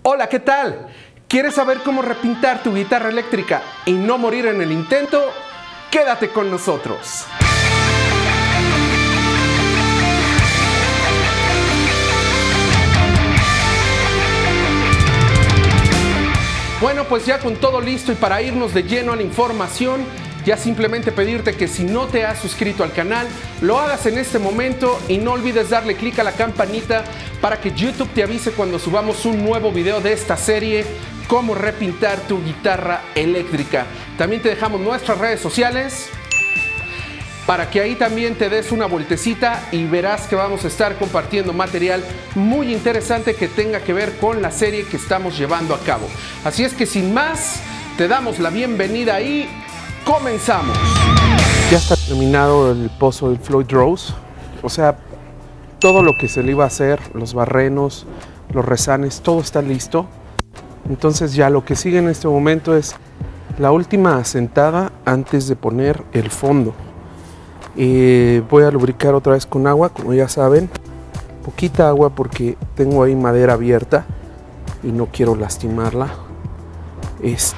Hola, ¿qué tal? ¿Quieres saber cómo repintar tu guitarra eléctrica y no morir en el intento? Quédate con nosotros. Bueno, pues ya con todo listo y para irnos de lleno a la información, ya simplemente pedirte que si no te has suscrito al canal, lo hagas en este momento y no olvides darle clic a la campanita para que YouTube te avise cuando subamos un nuevo video de esta serie, cómo repintar tu guitarra eléctrica. También te dejamos nuestras redes sociales para que ahí también te des una vueltecita y verás que vamos a estar compartiendo material muy interesante que tenga que ver con la serie que estamos llevando a cabo. Así es que sin más, te damos la bienvenida y comenzamos. Ya está terminado el pozo del Floyd Rose, o sea, todo lo que se le iba a hacer, los barrenos, los resanes, todo está listo. Entonces ya lo que sigue en este momento es la última asentada antes de poner el fondo. Voy a lubricar otra vez con agua, como ya saben, poquita agua porque tengo ahí madera abierta y no quiero lastimarla.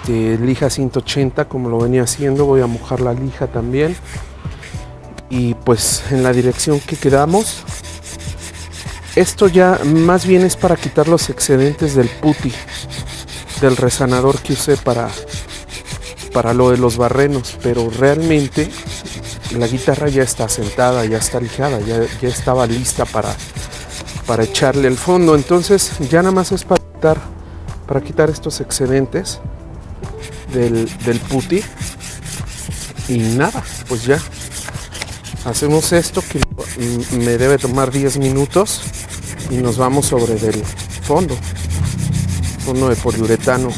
Lija 180 como lo venía haciendo, voy a mojar la lija también. Y pues en la dirección que quedamos, esto ya más bien es para quitar los excedentes del putty, del resanador que usé para lo de los barrenos, pero realmente la guitarra ya está sentada, ya está lijada, ya estaba lista para echarle el fondo. Entonces ya nada más es para quitar estos excedentes del putty y nada, pues ya hacemos esto que me debe tomar 10 minutos y nos vamos sobre del fondo de poliuretano.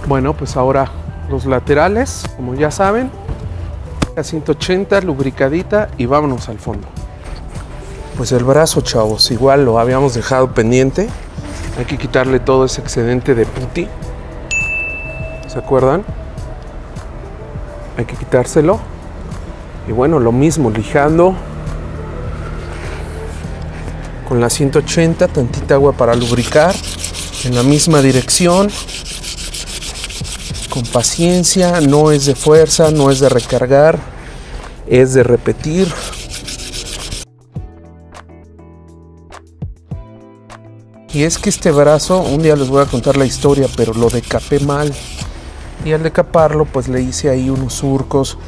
Bueno, pues ahora los laterales, como ya saben, a 180, lubricadita y vámonos al fondo. Pues el brazo, chavos, igual lo habíamos dejado pendiente. Hay que quitarle todo ese excedente de putty. ¿Se acuerdan? Hay que quitárselo. Y bueno, lo mismo, lijando con la 180, tantita agua para lubricar en la misma dirección. Con paciencia, no es de fuerza, no es de recargar, es de repetir. Y es que este brazo, un día les voy a contar la historia, pero lo decapé mal. Y al decaparlo, pues le hice ahí unos surcos.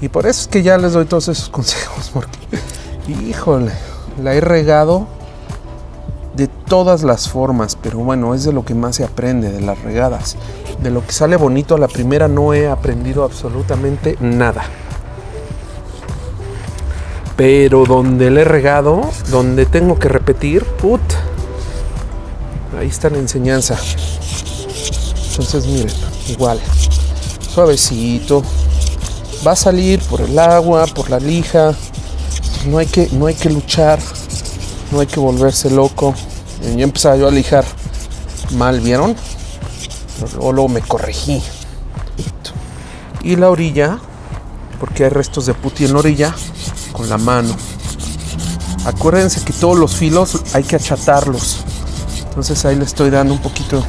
Y por eso es que ya les doy todos esos consejos, porque, híjole, la he regado de todas las formas, pero bueno, es de lo que más se aprende, de las regadas. De lo que sale bonito a la primera no he aprendido absolutamente nada. Pero donde le he regado, donde tengo que repetir, ahí está la enseñanza. Entonces miren, igual, suavecito. Va a salir por el agua, por la lija. No hay que luchar, no hay que volverse loco. Ya empezaba yo a lijar mal, ¿vieron? Luego me corregí. Y la orilla, porque hay restos de putty en la orilla, con la mano. Acuérdense que todos los filos hay que achatarlos. Entonces ahí le estoy dando un poquito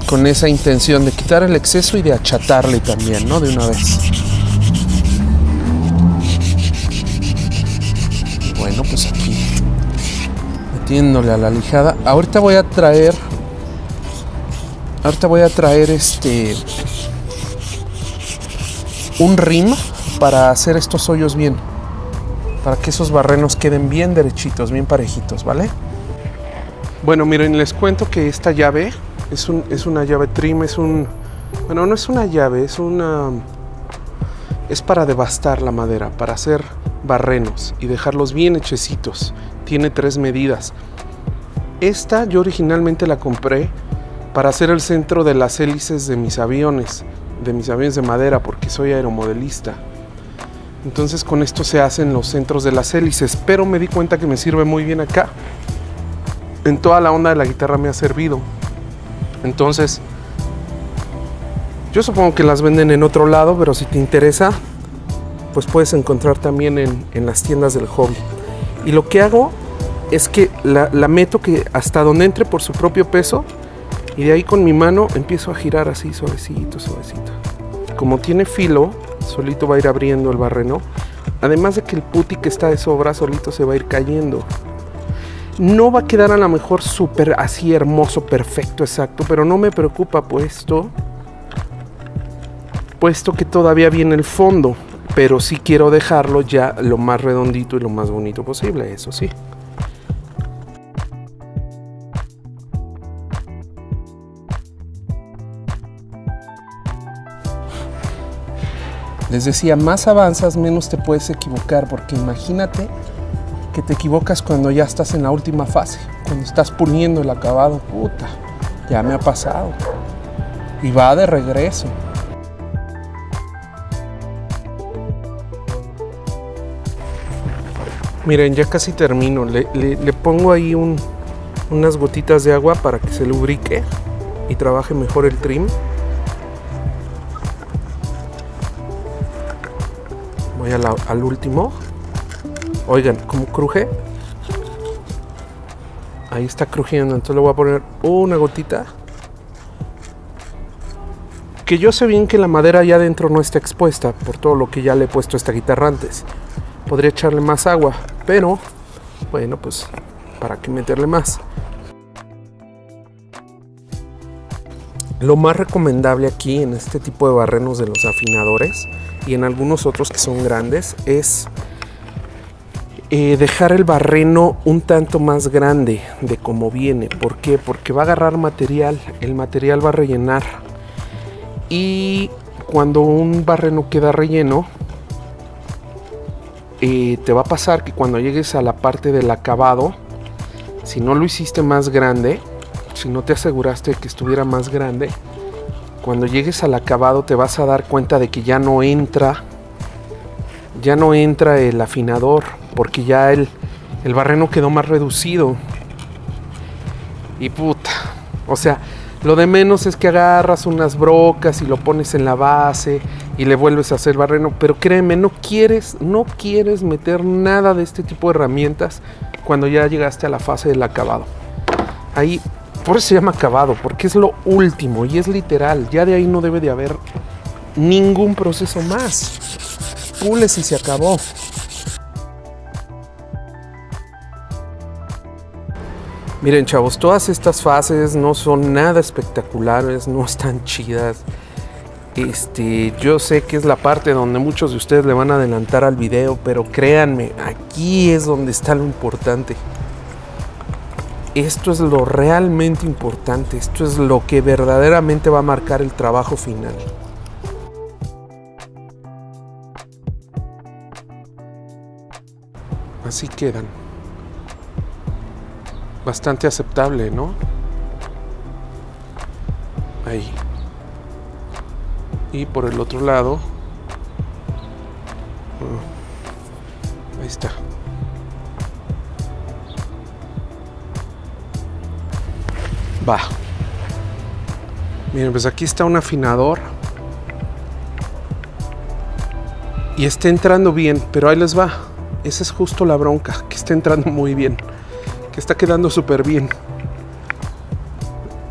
con esa intención de quitar el exceso y de achatarle también, ¿no? De una vez. Y bueno, pues aquí metiéndole a la lijada. Ahorita voy a traer un rim para hacer estos hoyos bien, para que esos barrenos queden bien derechitos, bien parejitos, ¿vale? Bueno, miren, les cuento que esta llave es una llave trim, bueno, no es una llave, es para devastar la madera, para hacer barrenos y dejarlos bien hechecitos. Tiene 3 medidas. Esta yo originalmente la compré para hacer el centro de las hélices de mis aviones de madera, porque soy aeromodelista. Entonces con esto se hacen los centros de las hélices, pero me di cuenta que me sirve muy bien acá. En toda la onda de la guitarra me ha servido. Entonces, yo supongo que las venden en otro lado, pero si te interesa, pues puedes encontrar también en las tiendas del hobby. Y lo que hago es que la meto que hasta donde entre por su propio peso, y de ahí con mi mano empiezo a girar así suavecito, suavecito. Como tiene filo, solito va a ir abriendo el barreno. Además de que el putti que está de sobra solito se va a ir cayendo. No va a quedar a lo mejor súper así hermoso, perfecto, exacto, pero no me preocupa puesto que todavía viene el fondo, pero sí quiero dejarlo ya lo más redondito y lo más bonito posible, eso sí. Les decía, más avanzas, menos te puedes equivocar, porque imagínate que te equivocas cuando ya estás en la última fase, cuando estás puliendo el acabado. Puta, ya me ha pasado. Y va de regreso. Miren, ya casi termino. Le pongo ahí unas gotitas de agua para que se lubrique y trabaje mejor el trim. Voy al último. Oigan, ¿cómo cruje? Ahí está crujiendo, entonces le voy a poner una gotita. Que yo sé bien que la madera allá adentro no está expuesta por todo lo que ya le he puesto a esta guitarra antes. Podría echarle más agua, pero bueno, pues ¿para qué meterle más? Lo más recomendable aquí en este tipo de barrenos de los afinadores y en algunos otros que son grandes es dejar el barreno un tanto más grande de como viene. ¿Por qué? Porque va a agarrar material, el material va a rellenar, y cuando un barreno queda relleno, te va a pasar que cuando llegues a la parte del acabado, si no lo hiciste más grande, si no te aseguraste de que estuviera más grande, cuando llegues al acabado te vas a dar cuenta de que ya no entra el afinador, porque ya el barreno quedó más reducido. Y puta, o sea, lo de menos es que agarras unas brocas y lo pones en la base y le vuelves a hacer barreno, pero créeme, no quieres meter nada de este tipo de herramientas cuando ya llegaste a la fase del acabado. Ahí, por eso se llama acabado, porque es lo último y es literal, ya de ahí no debe de haber ningún proceso más. Pules y se acabó. Miren, chavos, todas estas fases no son nada espectaculares, no están chidas. Yo sé que es la parte donde muchos de ustedes le van a adelantar al video, pero créanme, aquí es donde está lo importante. Esto es lo realmente importante, esto es lo que verdaderamente va a marcar el trabajo final. Así quedan. Bastante aceptable, ¿no? Ahí. Y por el otro lado. Ahí está. Va. Miren, pues aquí está un afinador. Y está entrando bien, pero ahí les va. Esa es justo la bronca, que está entrando muy bien. Que está quedando súper bien.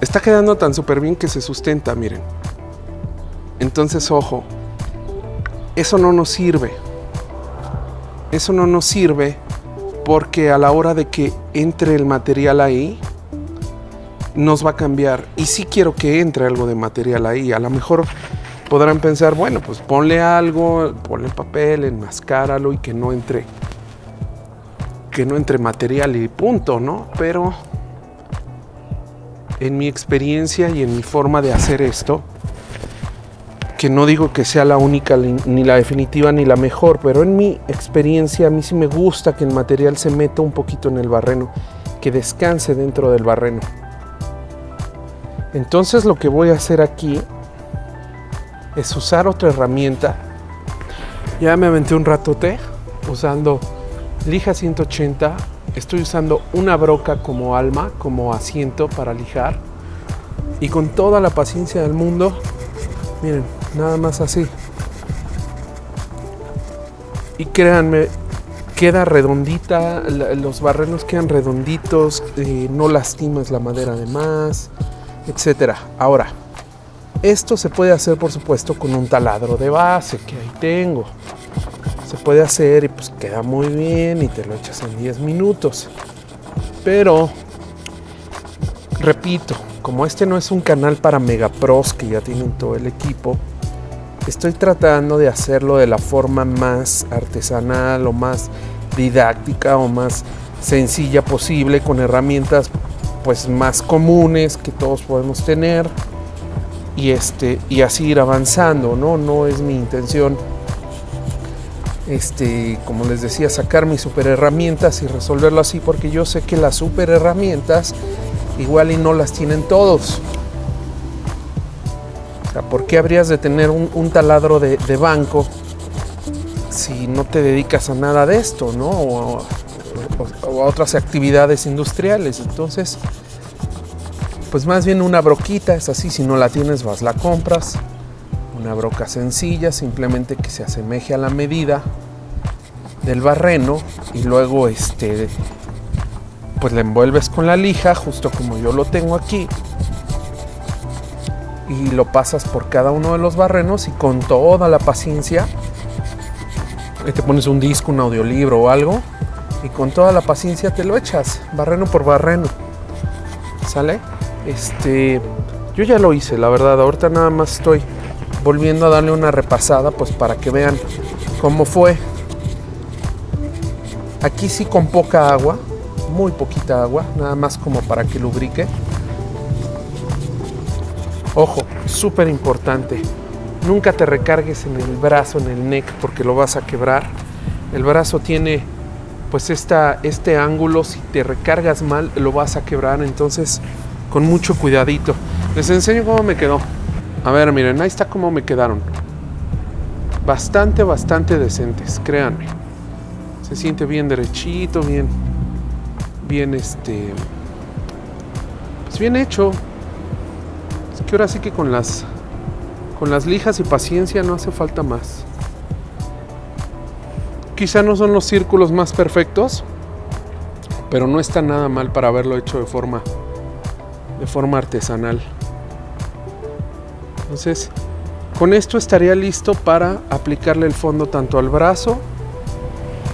Está quedando tan súper bien que se sustenta, miren. Entonces, ojo. Eso no nos sirve. Eso no nos sirve porque a la hora de que entre el material ahí, nos va a cambiar. Y sí quiero que entre algo de material ahí. A lo mejor podrán pensar, bueno, pues ponle algo, ponle papel, enmascáralo y que no entre material y punto, ¿no? Pero en mi experiencia y en mi forma de hacer esto, que no digo que sea la única, ni la definitiva, ni la mejor, pero en mi experiencia a mí sí me gusta que el material se meta un poquito en el barreno, que descanse dentro del barreno. Entonces lo que voy a hacer aquí es usar otra herramienta Ya me aventé un ratote usando lija 180. Estoy usando una broca como alma, como asiento para lijar. Y con toda la paciencia del mundo, miren, nada más así. Y créanme, queda redondita, los barrenos quedan redonditos, no lastimas la madera de más, etcétera. Ahora, esto se puede hacer, por supuesto, con un taladro de base que ahí tengo. Se puede hacer y pues queda muy bien y te lo echas en 10 minutos. Pero, repito, como este no es un canal para megapros que ya tienen todo el equipo, estoy tratando de hacerlo de la forma más artesanal o más didáctica o más sencilla posible, con herramientas pues más comunes que todos podemos tener, y así ir avanzando, ¿no? No es mi intención, como les decía, sacar mis super herramientas y resolverlo así, porque yo sé que las super herramientas igual y no las tienen todos. O sea, ¿por qué habrías de tener un taladro de banco si no te dedicas a nada de esto, ¿no? O a otras actividades industriales? Entonces, pues más bien una broquita, es así. Si no la tienes, vas, la compras. Una broca sencilla, simplemente que se asemeje a la medida del barreno, y luego pues la envuelves con la lija, justo como yo lo tengo aquí, y lo pasas por cada uno de los barrenos, y con toda la paciencia, te pones un disco, un audiolibro o algo, y con toda la paciencia te lo echas, barreno por barreno. ¿Sale? Yo ya lo hice, la verdad. Ahorita nada más estoy volviendo a darle una repasada, pues para que vean cómo fue. Aquí sí con poca agua, muy poquita agua, nada más como para que lubrique. Ojo, súper importante, nunca te recargues en el brazo, en el neck, porque lo vas a quebrar. El brazo tiene pues este ángulo, si te recargas mal lo vas a quebrar, entonces con mucho cuidadito. Les enseño cómo me quedó. A ver, miren, ahí está cómo me quedaron. Bastante decentes, créanme. Se siente bien derechito, bien pues bien hecho. Es que ahora sí que con las lijas y paciencia no hace falta más. Quizá no son los círculos más perfectos, pero no está nada mal para haberlo hecho de forma artesanal. Entonces, con esto estaría listo para aplicarle el fondo tanto al brazo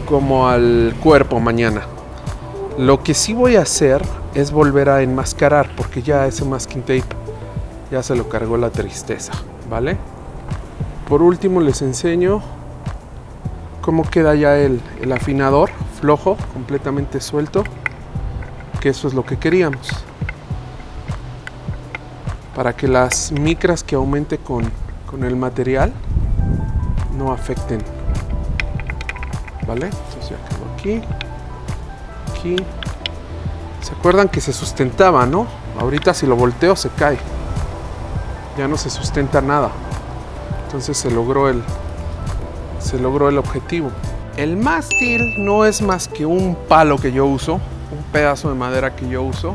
como al cuerpo mañana. Lo que sí voy a hacer es volver a enmascarar, porque ya ese masking tape ya se lo cargó la tristeza, ¿vale? Por último les enseño cómo queda ya el afinador, flojo, completamente suelto, que eso es lo que queríamos, para que las micras que aumente con el material no afecten, ¿vale? Entonces ya quedó aquí. ¿Se acuerdan que se sustentaba, no? Ahorita si lo volteo se cae, ya no se sustenta nada. Entonces se logró el objetivo. El mástil no es más que un palo que yo uso, un pedazo de madera que yo uso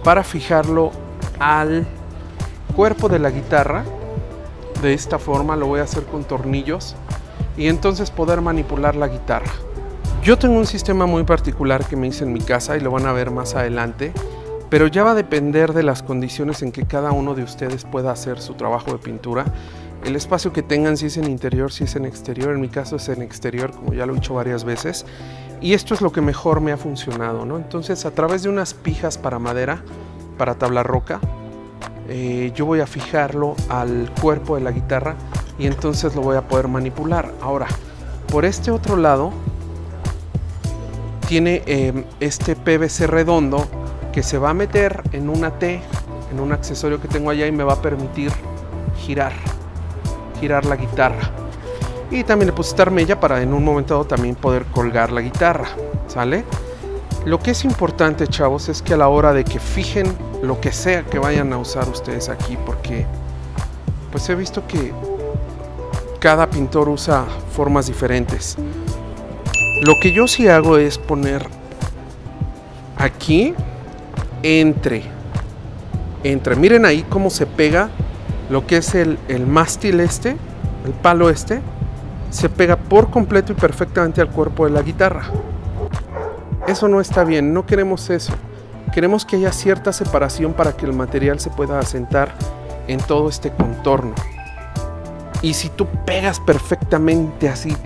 para fijarlo al cuerpo de la guitarra. De esta forma lo voy a hacer con tornillos y entonces poder manipular la guitarra. Yo tengo un sistema muy particular que me hice en mi casa y lo van a ver más adelante, pero ya va a depender de las condiciones en que cada uno de ustedes pueda hacer su trabajo de pintura. El espacio que tengan, si es en interior, si es en exterior. En mi caso es en exterior, como ya lo he hecho varias veces, y esto es lo que mejor me ha funcionado, ¿no? Entonces, a través de unas pijas para madera, para tabla roca, yo voy a fijarlo al cuerpo de la guitarra y entonces lo voy a poder manipular. Ahora, por este otro lado tiene este PVC redondo que se va a meter en una T, en un accesorio que tengo allá, y me va a permitir girar la guitarra. Y también le puse esta armella para en un momento dado también poder colgar la guitarra, ¿sale? Lo que es importante, chavos, es que a la hora de que fijen lo que sea que vayan a usar ustedes aquí, porque pues he visto que cada pintor usa formas diferentes. Lo que yo sí hago es poner aquí entre. Miren ahí cómo se pega lo que es el mástil este, el palo este, se pega por completo y perfectamente al cuerpo de la guitarra. Eso no está bien, no queremos eso. Queremos que haya cierta separación para que el material se pueda asentar en todo este contorno. Y si tú pegas perfectamente así,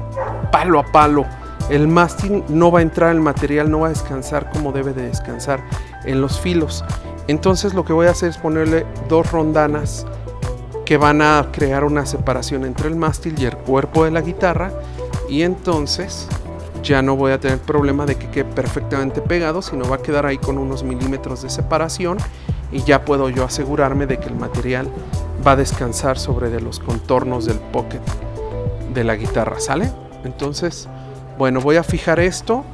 palo a palo, el mástil no va a entrar el material, no va a descansar como debe de descansar en los filos. Entonces lo que voy a hacer es ponerle 2 rondanas que van a crear una separación entre el mástil y el cuerpo de la guitarra, y entonces ya no voy a tener problema de que quede perfectamente pegado, sino va a quedar ahí con unos milímetros de separación, y ya puedo yo asegurarme de que el material va a descansar sobre de los contornos del pocket de la guitarra, ¿sale? Entonces, bueno, voy a fijar esto.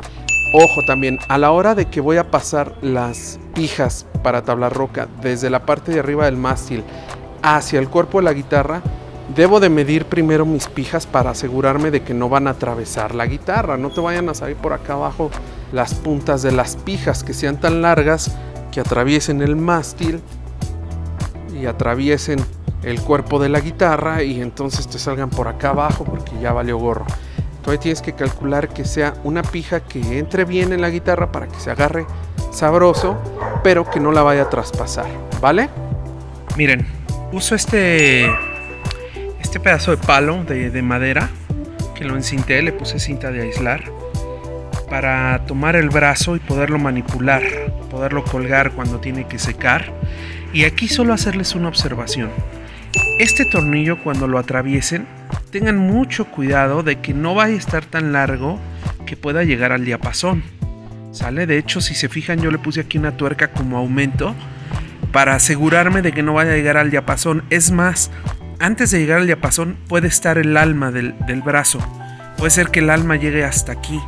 Ojo también, a la hora de que voy a pasar las pijas para tabla roca desde la parte de arriba del mástil hacia el cuerpo de la guitarra, debo de medir primero mis pijas para asegurarme de que no van a atravesar la guitarra. No te vayan a salir por acá abajo las puntas de las pijas, que sean tan largas que atraviesen el mástil y atraviesen el cuerpo de la guitarra y entonces te salgan por acá abajo, porque ya valió gorro. Entonces tienes que calcular que sea una pija que entre bien en la guitarra para que se agarre sabroso, pero que no la vaya a traspasar, ¿vale? Miren, uso este pedazo de palo de madera que lo encinté, le puse cinta de aislar para tomar el brazo y poderlo manipular, poderlo colgar cuando tiene que secar. Y aquí solo hacerles una observación: este tornillo, cuando lo atraviesen, tengan mucho cuidado de que no vaya a estar tan largo que pueda llegar al diapasón, ¿sale? De hecho, si se fijan, yo le puse aquí una tuerca como aumento para asegurarme de que no vaya a llegar al diapasón. Es más, antes de llegar al diapasón puede estar el alma del brazo. Puede ser que el alma llegue hasta aquí.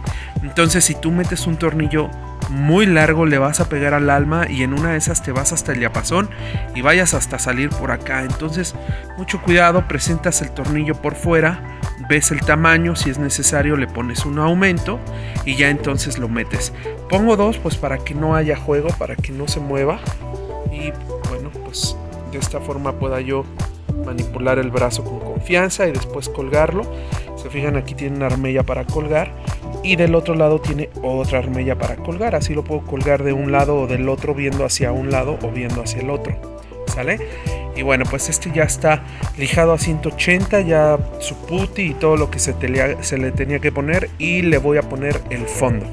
Entonces, si tú metes un tornillo muy largo, le vas a pegar al alma y en una de esas te vas hasta el diapasón y vayas hasta salir por acá. Entonces, mucho cuidado, presentas el tornillo por fuera, ves el tamaño, si es necesario le pones un aumento y ya entonces lo metes. Pongo 2 pues para que no haya juego, para que no se mueva, y bueno, pues de esta forma pueda yo manipular el brazo con confianza y después colgarlo. Se fijan, aquí tiene una armella para colgar y del otro lado tiene otra armella para colgar. Así lo puedo colgar de un lado o del otro, viendo hacia un lado o viendo hacia el otro, ¿sale? Y bueno, pues este ya está lijado a 180, ya su puty y todo lo que se le tenía que poner, y le voy a poner el fondo.